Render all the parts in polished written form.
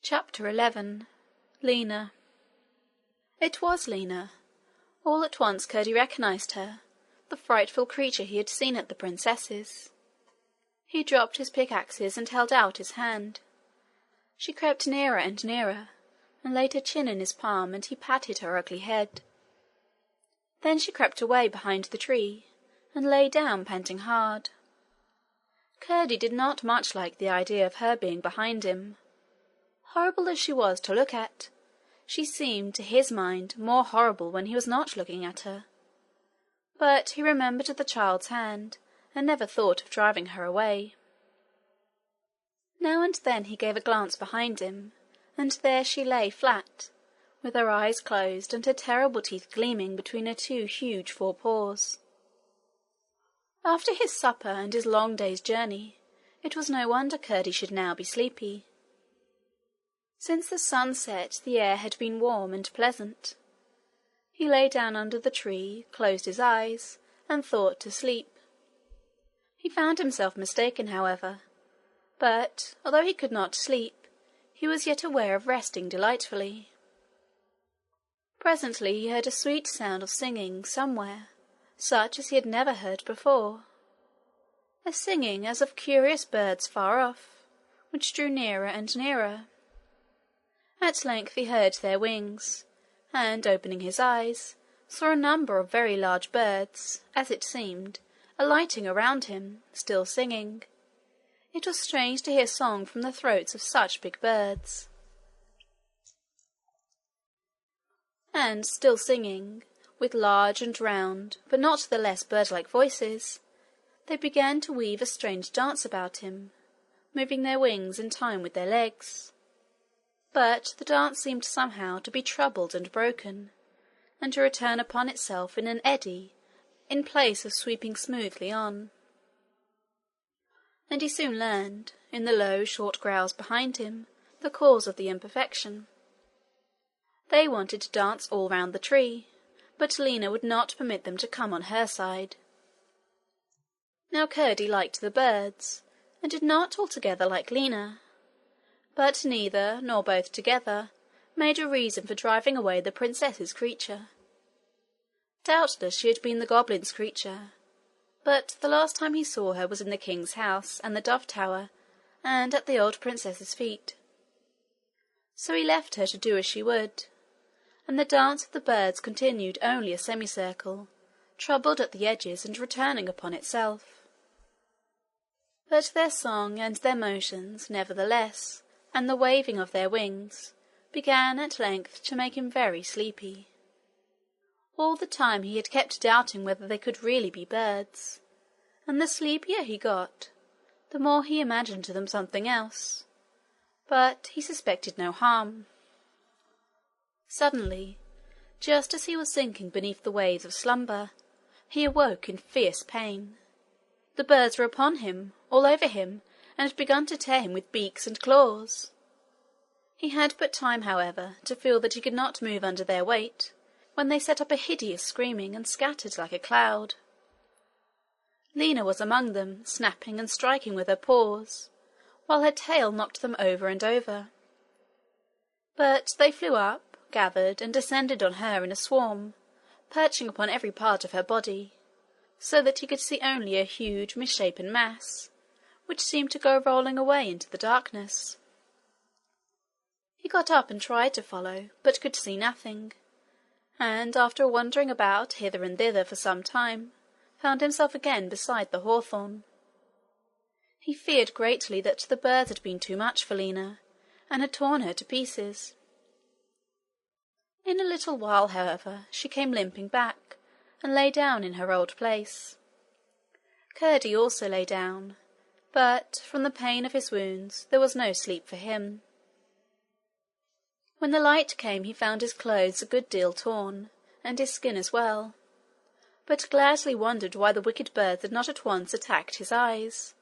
Chapter 11. Lina. It was Lina. All at once Curdie recognized her, the frightful creature he had seen at the princess's. He dropped his pickaxes and held out his hand. She crept nearer and nearer, and laid her chin in his palm, and he patted her ugly head. Then she crept away behind the tree, and lay down panting hard. Curdie did not much like the idea of her being behind him. Horrible as she was to look at, she seemed to his mind more horrible when he was not looking at her. But he remembered the child's hand, and never thought of driving her away. Now and then he gave a glance behind him, and there she lay flat, with her eyes closed and her terrible teeth gleaming between her two huge forepaws. After his supper and his long day's journey, it was no wonder Curdie should now be sleepy. Since the sun set, the air had been warm and pleasant. He lay down under the tree, closed his eyes, and thought to sleep. He found himself mistaken, however, but, although he could not sleep, he was yet aware of resting delightfully. Presently he heard a sweet sound of singing somewhere, such as he had never heard before, a singing as of curious birds far off, which drew nearer and nearer. At length he heard their wings, and, opening his eyes, saw a number of very large birds, as it seemed, alighting around him, still singing. It was strange to hear song from the throats of such big birds. And, still singing, with large and round, but not the less bird-like voices, they began to weave a strange dance about him, moving their wings in time with their legs. But the dance seemed somehow to be troubled and broken, and to return upon itself in an eddy, in place of sweeping smoothly on. And he soon learned, in the low, short growls behind him, the cause of the imperfection. They wanted to dance all round the tree, but Lina would not permit them to come on her side. Now Curdie liked the birds, and did not altogether like Lina, but neither, nor both together, made a reason for driving away the princess's creature. Doubtless she had been the goblin's creature, but the last time he saw her was in the king's house and the dove tower, and at the old princess's feet. So he left her to do as she would, and the dance of the birds continued only a semicircle, troubled at the edges and returning upon itself. But their song and their motions, nevertheless, and the waving of their wings, began at length to make him very sleepy. All the time he had kept doubting whether they could really be birds, and the sleepier he got, the more he imagined them something else, but he suspected no harm. Suddenly, just as he was sinking beneath the waves of slumber, he awoke in fierce pain. The birds were upon him, all over him, and had begun to tear him with beaks and claws. He had but time, however, to feel that he could not move under their weight, when they set up a hideous screaming and scattered like a cloud. Lina was among them, snapping and striking with her paws, while her tail knocked them over and over. But they flew up, gathered, and descended on her in a swarm, perching upon every part of her body, so that he could see only a huge misshapen mass, which seemed to go rolling away into the darkness. He got up and tried to follow, but could see nothing, and after wandering about hither and thither for some time, found himself again beside the hawthorn. He feared greatly that the birds had been too much for Lina, and had torn her to pieces. In a little while, however, she came limping back, and lay down in her old place. Curdie also lay down, but, from the pain of his wounds, there was no sleep for him. When the light came he found his clothes a good deal torn, and his skin as well, but gladly wondered why the wicked birds had not at once attacked his eyes.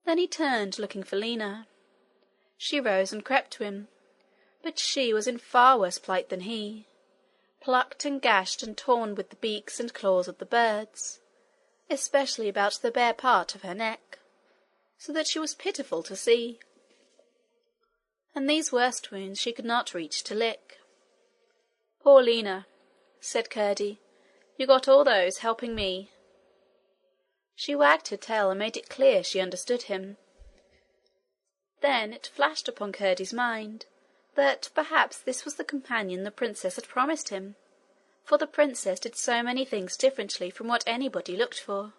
Then he turned, looking for Lina. She rose and crept to him, but she was in far worse plight than he, plucked and gashed and torn with the beaks and claws of the birds, especially about the bare part of her neck, so that she was pitiful to see. and these worst wounds she could not reach to lick. "Poor Lena," said Curdie. "You got all those helping me." She wagged her tail and made it clear she understood him. Then it flashed upon Curdie's mind that perhaps this was the companion the princess had promised him, for the princess did so many things differently from what anybody looked for.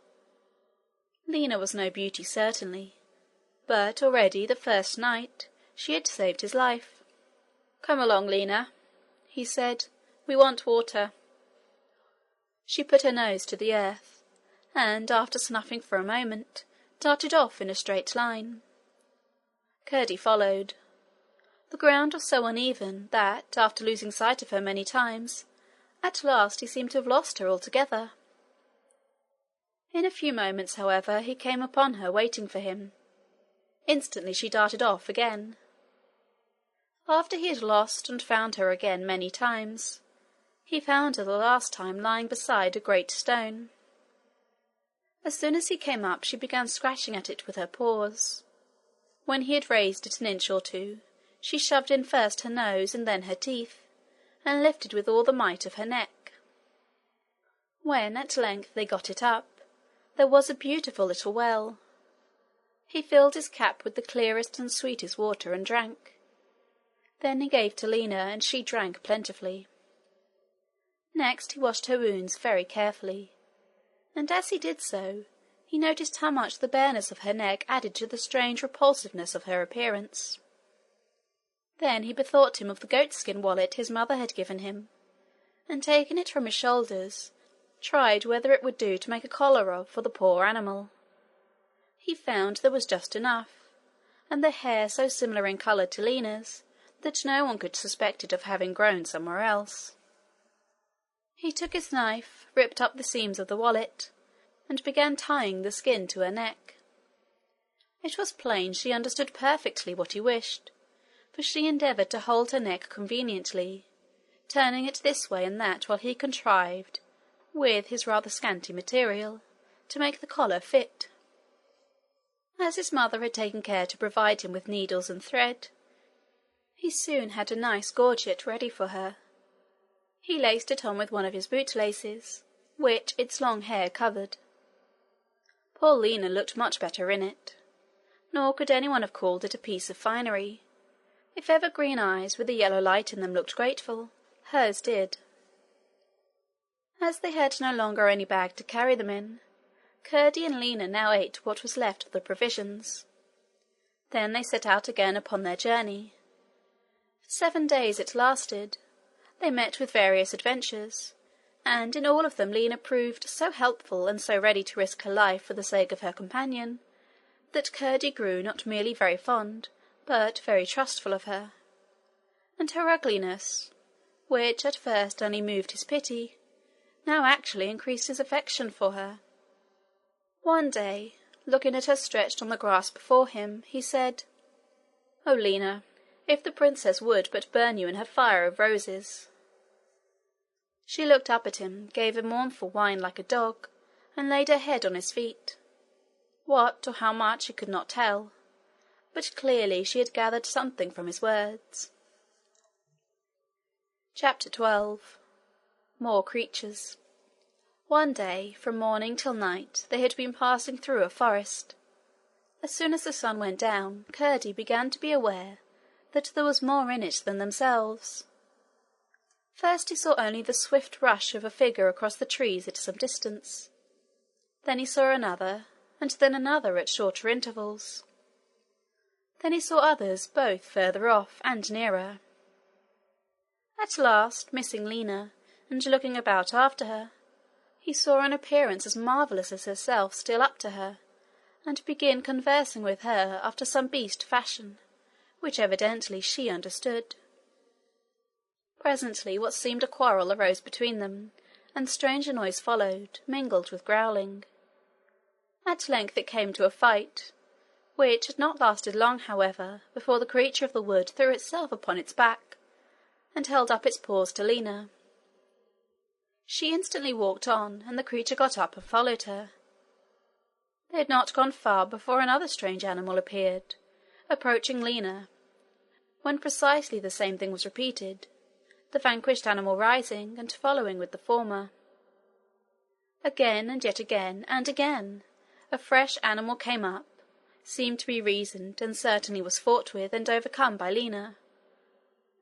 Lena was no beauty, certainly, but already the first night she had saved his life. "Come along, Lena," he said. "We want water." She put her nose to the earth, and after snuffing for a moment, darted off in a straight line. Curdie followed. The ground was so uneven that, after losing sight of her many times, at last he seemed to have lost her altogether. In a few moments, however, he came upon her waiting for him. Instantly she darted off again. After he had lost and found her again many times, he found her the last time lying beside a great stone. As soon as he came up, she began scratching at it with her paws. When he had raised it an inch or two, she shoved in first her nose and then her teeth, and lifted with all the might of her neck. When at length they got it up, there was a beautiful little well. He filled his cap with the clearest and sweetest water and drank. Then he gave to Lena, and she drank plentifully. Next he washed her wounds very carefully, and as he did so, he noticed how much the bareness of her neck added to the strange repulsiveness of her appearance. Then he bethought him of the goatskin wallet his mother had given him, and taking it from his shoulders, tried whether it would do to make a collar of for the poor animal. He found there was just enough, and the hair so similar in colour to Lena's that no one could suspect it of having grown somewhere else. He took his knife, ripped up the seams of the wallet, and began tying the skin to her neck. It was plain she understood perfectly what he wished, for she endeavoured to hold her neck conveniently, turning it this way and that while he contrived, with his rather scanty material, to make the collar fit. As his mother had taken care to provide him with needles and thread, he soon had a nice gorget ready for her. He laced it on with one of his bootlaces, which its long hair covered. Poor Lena looked much better in it, nor could anyone have called it a piece of finery. If ever green eyes with a yellow light in them looked grateful, hers did. As they had no longer any bag to carry them in, Curdie and Lena now ate what was left of the provisions. Then they set out again upon their journey. For 7 days it lasted. They met with various adventures, and in all of them Lena proved so helpful and so ready to risk her life for the sake of her companion, that Curdie grew not merely very fond, but very trustful of her. And her ugliness, which at first only moved his pity, now actually increased his affection for her. One day, looking at her stretched on the grass before him, he said, "Oh, Lena, if the princess would but burn you in her fire of roses!" She looked up at him, gave a mournful whine like a dog, and laid her head on his feet. What or how much he could not tell, but clearly she had gathered something from his words. Chapter 12. More Creatures. One day, from morning till night, they had been passing through a forest. As soon as the sun went down, Curdie began to be aware that there was more in it than themselves. First he saw only the swift rush of a figure across the trees at some distance. Then he saw another, and then another at shorter intervals. Then he saw others both further off and nearer. At last, missing Lena, and looking about after her, he saw an appearance as marvellous as herself steal up to her, and begin conversing with her after some beast fashion, which evidently she understood. Presently what seemed a quarrel arose between them, and strange noise followed, mingled with growling. At length it came to a fight, which had not lasted long, however, before the creature of the wood threw itself upon its back, and held up its paws to Lena. She instantly walked on, and the creature got up and followed her. They had not gone far before another strange animal appeared, approaching Lena, when precisely the same thing was repeated, the vanquished animal rising and following with the former. Again and yet again and again a fresh animal came up, seemed to be reasoned, and certainly was fought with and overcome by Lena,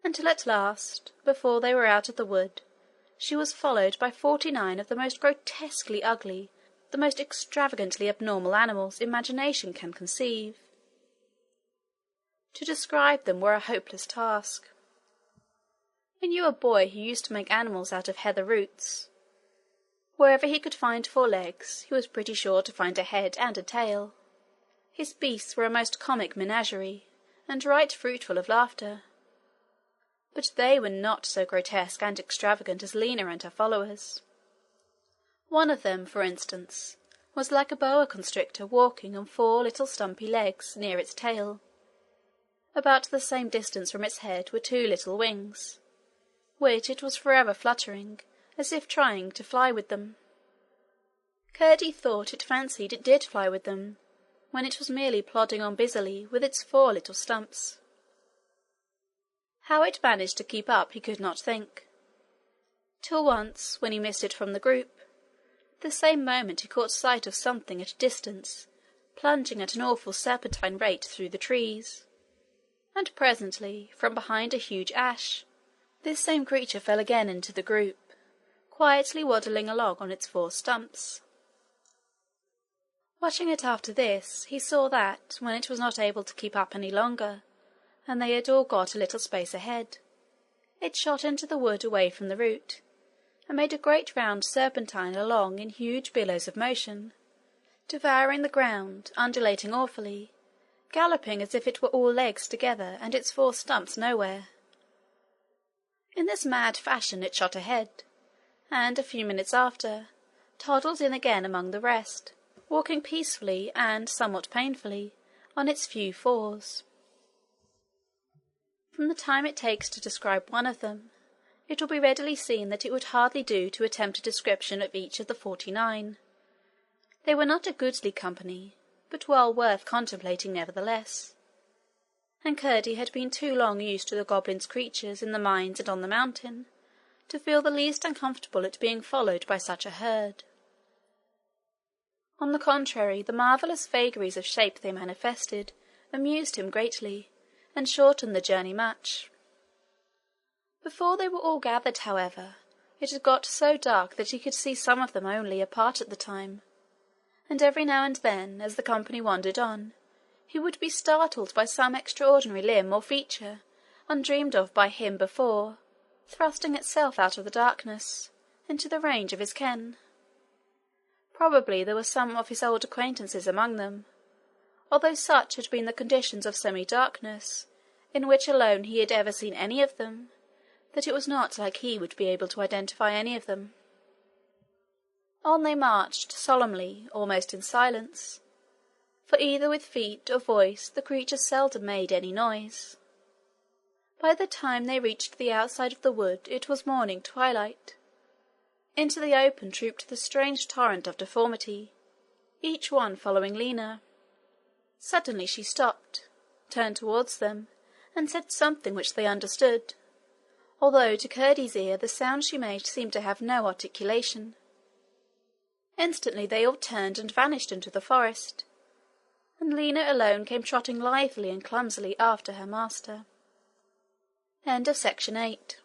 until at last, before they were out of the wood, she was followed by 49 of the most grotesquely ugly, the most extravagantly abnormal animals imagination can conceive. To describe them were a hopeless task. I knew a boy who used to make animals out of heather roots. Wherever he could find 4 legs, he was pretty sure to find a head and a tail. His beasts were a most comic menagerie, and right fruitful of laughter. But they were not so grotesque and extravagant as Lena and her followers. One of them, for instance, was like a boa constrictor walking on 4 little stumpy legs near its tail. About the same distance from its head were 2 little wings, which it was forever fluttering, as if trying to fly with them. Curdie thought it fancied it did fly with them, when it was merely plodding on busily with its 4 little stumps. How it managed to keep up he could not think, till once, when he missed it from the group, the same moment he caught sight of something at a distance, plunging at an awful serpentine rate through the trees, and presently, from behind a huge ash, this same creature fell again into the group, quietly waddling along on its 4 stumps. Watching it after this, he saw that, when it was not able to keep up any longer, and they had all got a little space ahead, it shot into the wood away from the root, and made a great round serpentine along in huge billows of motion, devouring the ground, undulating awfully, galloping as if it were all legs together and its 4 stumps nowhere. In this mad fashion it shot ahead, and a few minutes after, toddled in again among the rest, walking peacefully and somewhat painfully on its few 4s. From the time it takes to describe one of them, it will be readily seen that it would hardly do to attempt a description of each of the 49. They were not a goodly company, but well worth contemplating nevertheless, and Curdie had been too long used to the goblin's creatures in the mines and on the mountain to feel the least uncomfortable at being followed by such a herd. On the contrary, the marvellous vagaries of shape they manifested amused him greatly, and shortened the journey much. Before they were all gathered, however, it had got so dark that he could see some of them only apart at the time, and every now and then, as the company wandered on, he would be startled by some extraordinary limb or feature, undreamed of by him before, thrusting itself out of the darkness, into the range of his ken. Probably there were some of his old acquaintances among them, although such had been the conditions of semi-darkness, in which alone he had ever seen any of them, that it was not like he would be able to identify any of them. On they marched, solemnly, almost in silence, for either with feet or voice the creatures seldom made any noise. By the time they reached the outside of the wood it was morning twilight. Into the open trooped the strange torrent of deformity, each one following Lena. Suddenly she stopped, turned towards them, and said something which they understood, although to Curdie's ear the sound she made seemed to have no articulation. Instantly they all turned and vanished into the forest, and Lena alone came trotting lithely and clumsily after her master. Section 8